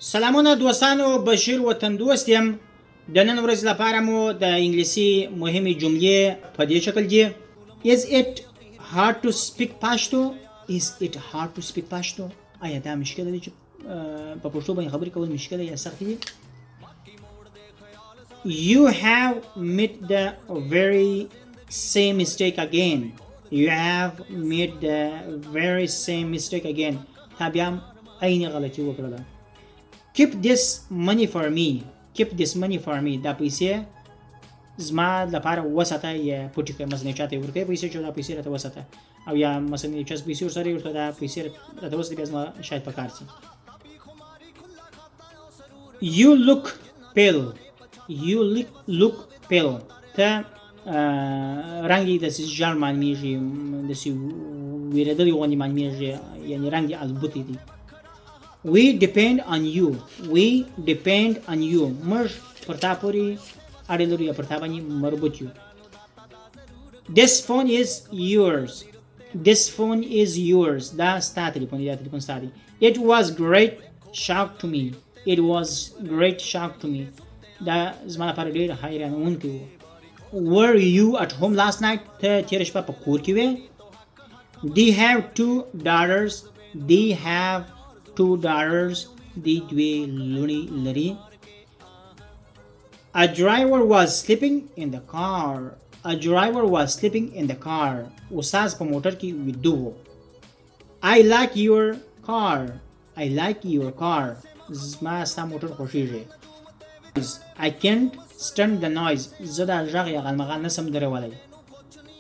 سلامونه دوستانو، بشیر وطندوست یم. د نن ورځې لپاره مو د انګلیسي مهمې جملې په دې شکل دي. Is it hard to speak Pashto? Is it hard to speak Pashto? آیا دا مشکل دی چې په پښتو باندې خبرې کول مشکل یا سخت دي؟ You have made the very same mistake again. You have made the very same mistake again. تا بیا عین غلطي وکړه. Keep this money for me. Keep this money for me. دا پیسې زما لپاره وساته یا پټې کړه. مثلا چاته ورکړې پیسې چې دا پیسې راته وساته، او یا مثلا چې پیسې ورسره ورته دا پیسې راته وساته بیا زما شاید پکار شي. You look pale. You look pale. ته رنګ د سجار معنیږي، د سی ویردل غونډې معنیږي، یعنی رنګ البوتی دی. We depend on you. We depend on you. موږ پر تا پورې اړه لرو یا پر تا باندې مربوط یو. This phone is yours. This phone is yours. دا ستا تلیفون دی، دا تلیفون ستا دی. It was great shock to me. It was great shock to me. دا زما لپاره ډېر حیرانوونکی و. Were you at home last night? ته تېره شپه په کور کې وې. They have 2 daughters. They have 2 daughters. دی دوی لوڼې لري. A driver was sleeping in the car. A driver was sleeping in the car. استاد په موټر کې ویده و. I like your car. I like your car. زما ستا موټر خوښیږي. I can't stand the noise. زه دا غږ یا غلمغه نسم درولی.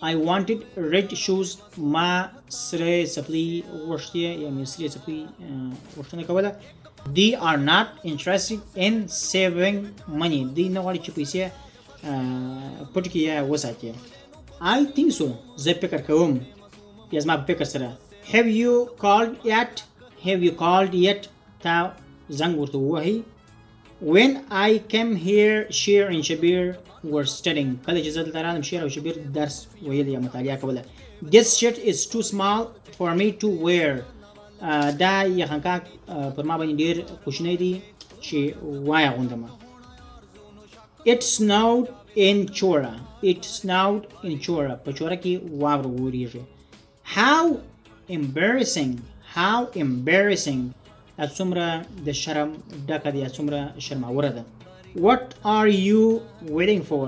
I wanted red shoes. ما سره څپلۍ غوښتې یا مې سرې څپلۍ غوښتنه کوله. They are not interested in saving money. دوی نه غواړي چې پیسې پټ کړي یا وساتي. I think so. زه فکر کوم یا زما په فکر سره. Have you called yet? Have you called yet? تا زنګ ورته ووهئ. When I came here, Shir and Shabir were studying. کله چې زه دلته رالم، شیر او شبیر درس ویل یا مطالعه کوله. This shirt is too small for me to wear. دا یخنکاک پر ما باندې ډېر کوچنی دی چې وای اغوندم. It snowed in Chora. It snowed in Chora. په چوره کې واوره وورېږي. How embarrassing. How embarrassing. دا څومره د شرم ډکه ده یا څومره شرماوره ده. What are you waiting for?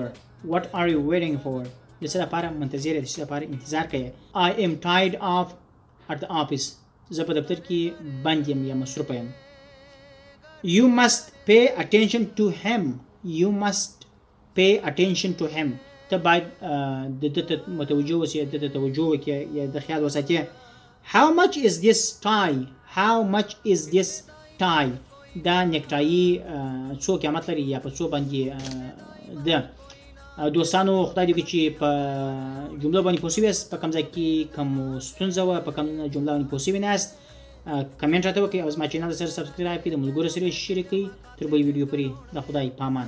What are you waiting for? د څه لپاره منتظر یې؟ د څه لپاره انتظار کوې؟ I am tied off at the office. زه په دفتر کې بند یم یا مصروفه یم. You must pay attention to him. You must pay attention to him. ته باید د ده ته متوجه اوسې، د ده توجه وکړې یا د خیال وساتې. How much is this tie? How much is this tie? دا نیکټایي څو قیمت لري یا په څو باندې ده. دوستانو، خدای دې وکړي چې په جملو باندې پوه شوي یاست. په کوم ځای کې کوم ستونزه وه، په کوم جمله باندې پوه شوي ناست، کمنټ راته وکړئ او زما چینل سره سبسکرایب کړئ، د ملګرو سره یې شریک کړئ. تر بلې ویډیو پورې د خدای په امان.